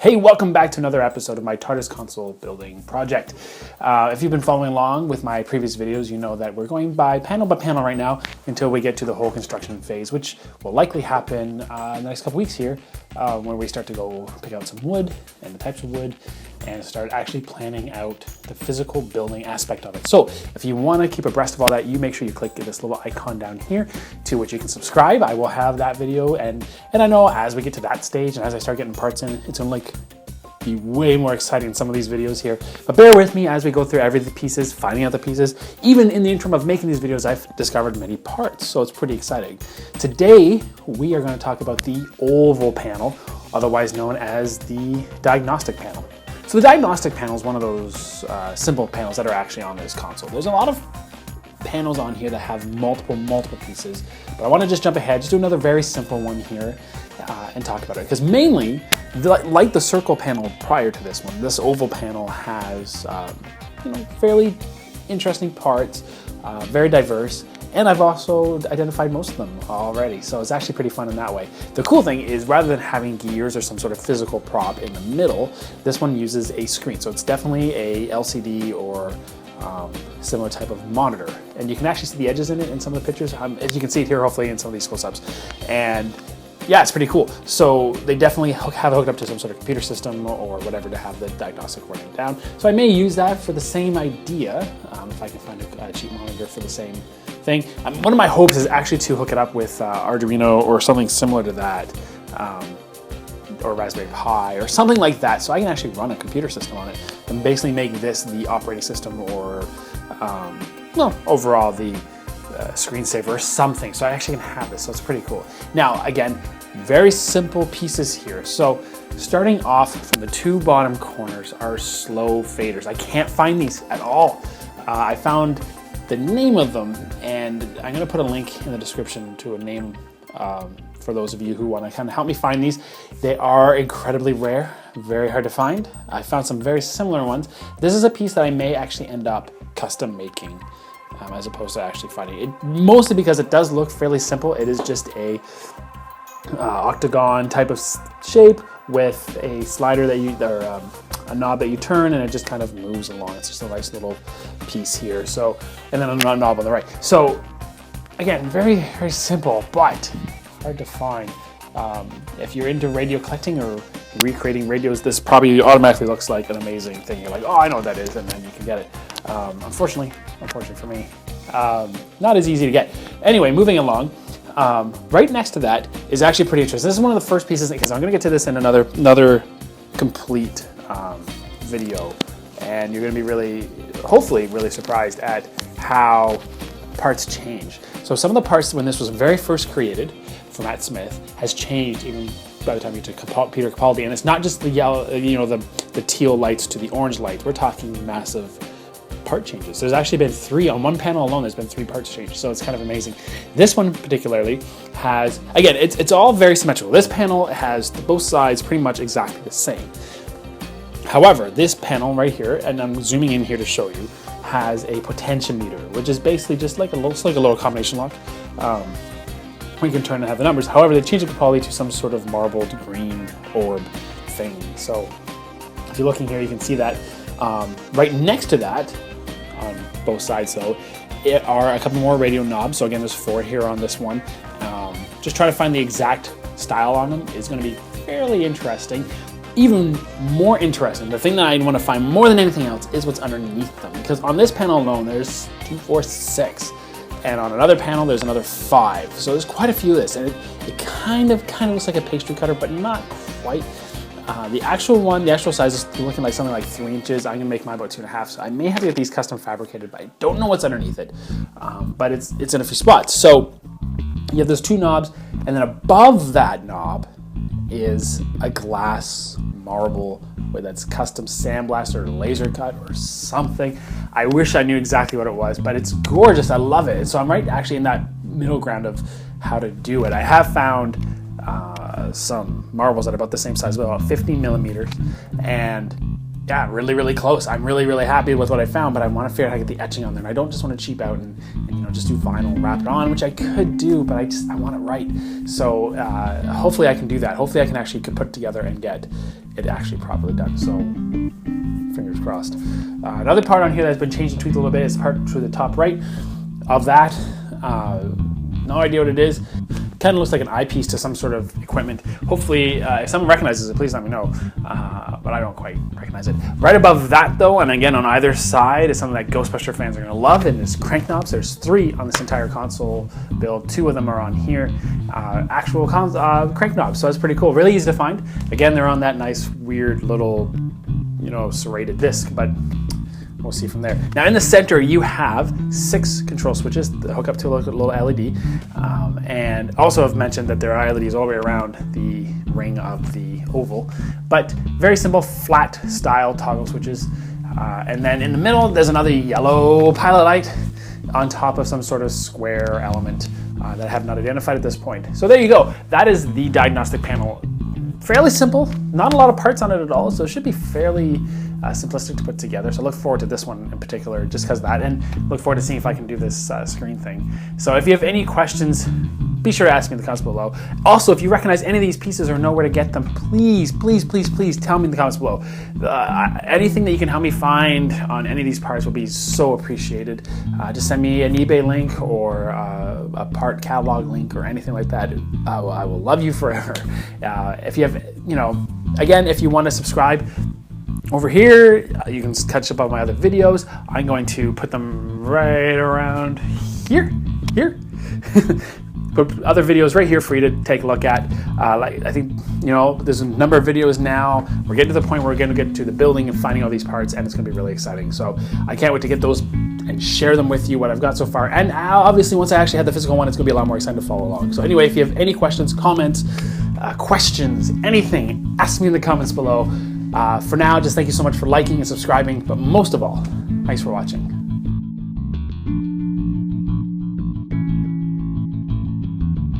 Hey, welcome back to another episode of my TARDIS console building project. If you've been following along with my previous videos, you know that we're going by panel right now until we get to the whole construction phase, which will likely happen in the next couple weeks here, when we start to go pick out some wood and the types of wood and start actually planning out the physical building aspect of it. So if you want to keep abreast of all that, you make sure you click this little icon down here to which you can subscribe. I will have that video, and I know as we get to that stage and as I start getting parts in, it's gonna be way more exciting than some of these videos here. But bear with me as we go through every pieces, finding out the pieces. Even in the interim of making these videos, I've discovered many parts, so it's pretty exciting. Today, we are going to talk about the oval panel, otherwise known as the diagnostic panel. So the diagnostic panel is one of those simple panels that are actually on this console. There's a lot of panels on here that have multiple pieces, but I want to just jump ahead, just do another very simple one here and talk about it. Because mainly, like the circle panel prior to this one, this oval panel has fairly interesting parts, very diverse, and I've also identified most of them already, so it's actually pretty fun in that way. The cool thing is, rather than having gears or some sort of physical prop in the middle, this one uses a screen, so it's definitely a LCD or similar type of monitor, and you can actually see the edges in it in some of the pictures, as you can see it here hopefully in some of these close-ups. And yeah, it's pretty cool. So they definitely have it hooked up to some sort of computer system or whatever to have the diagnostic running down. So I may use that for the same idea, if I can find a cheap monitor for the same thing. One of my hopes is actually to hook it up with Arduino or something similar to that, or Raspberry Pi or something like that, so I can actually run a computer system on it and basically make this the operating system or, overall the screensaver or something. So I actually can have this, so it's pretty cool. Now, again, very simple pieces here. So starting off from the two bottom corners are slow faders. I can't find these at all. I found the name of them, and I'm gonna put a link in the description to a name for those of you who want to kind of help me find these. They are incredibly rare, very hard to find. I found some very similar ones. This is a piece that I may actually end up custom making, as opposed to actually finding it. Mostly because it does look fairly simple. It is just a octagon type of shape with a slider that you, or a knob that you turn, and it just kind of moves along. It's just a nice little piece here. So, and then a knob on the right. So again, very, very simple, but hard to find. If you're into radio collecting or recreating radios, this probably automatically looks like an amazing thing. You're like, oh, I know what that is, and then you can get it. Unfortunately for me, not as easy to get. Anyway, moving along. Right next to that is actually pretty interesting. This is one of the first pieces, because I'm going to get to this in another complete video, and you're going to be hopefully really surprised at how parts change. So some of the parts when this was very first created for Matt Smith has changed even by the time you get to Peter Capaldi, and it's not just the yellow, the teal lights to the orange lights. We're talking massive part changes. There's actually been 3 on one panel alone. There's been 3 parts changed, so it's kind of amazing. This one particularly has, again, it's all very symmetrical. This panel has both sides pretty much exactly the same. However, this panel right here, and I'm zooming in here to show you, has a potentiometer, which is basically just like a little combination lock. We can turn and have the numbers. However, they changed the Capaldi to some sort of marbled green orb thing. So if you're looking here, you can see that. Right next to that, on both sides though, are a couple more radio knobs. So again, there's 4 here on this one. Just try to find the exact style on them is going to be fairly interesting. Even more interesting, the thing that I want to find more than anything else is what's underneath them. Because on this panel alone, there's 2, 4, 6. And on another panel, there's another 5. So there's quite a few of this. And it kind of looks like a pastry cutter, but not quite. The actual size is looking like something like 3 inches. I'm gonna make mine about 2.5, so I may have to get these custom fabricated, but I don't know what's underneath it. But it's in a few spots. So you have those 2 knobs, and then above that knob is a glass marble, whether that's custom sandblasted or laser cut or something. I wish I knew exactly what it was, but it's gorgeous. I love it. So I'm right actually in that middle ground of how to do it. I have found some marbles that are about the same size, about 50 millimeters, and yeah, really close. I'm really happy with what I found, but I want to figure out how to get the etching on there. And I don't just want to cheap out and just do vinyl and wrap it on, which I could do, but I want it right. So hopefully I can do that. Hopefully I can actually put it together and get it actually properly done. So fingers crossed. Another part on here that's been changed and tweaked a little bit is the part to the top right of that. No idea what it is. Kind of looks like an eyepiece to some sort of equipment. Hopefully, if someone recognizes it, please let me know. But I don't quite recognize it. Right above that, though, and again on either side, is something that Ghostbuster fans are going to love, and it's crank knobs. There's 3 on this entire console build. 2 of them are on here. Actual crank knobs, so that's pretty cool. Really easy to find. Again, they're on that nice, weird little, serrated disc, but we'll see from there. Now in the center, you have 6 control switches that hook up to a little LED. And also I've mentioned that there are LEDs all the way around the ring of the oval, but very simple flat style toggle switches. And then in the middle, there's another yellow pilot light on top of some sort of square element that I have not identified at this point. So there you go. That is the diagnostic panel. Fairly simple, not a lot of parts on it at all, so it should be fairly simplistic to put together. So look forward to this one in particular, just because of that, and look forward to seeing if I can do this screen thing. So if you have any questions, be sure to ask me in the comments below. Also, if you recognize any of these pieces or know where to get them, please tell me in the comments below. Anything that you can help me find on any of these parts will be so appreciated. Just send me an eBay link or a part catalog link or anything like that. I will love you forever. If you have, again, if you want to subscribe, over here, you can catch up on my other videos. I'm going to put them right around here. Put other videos right here for you to take a look at. I think, there's a number of videos now. We're getting to the point where we're going to get to the building and finding all these parts, and it's going to be really exciting. So I can't wait to get those and share them with you, what I've got so far. And obviously, once I actually have the physical one, it's going to be a lot more exciting to follow along. So anyway, if you have any questions, comments, questions, anything, ask me in the comments below. For now, just thank you so much for liking and subscribing, but most of all, thanks for watching.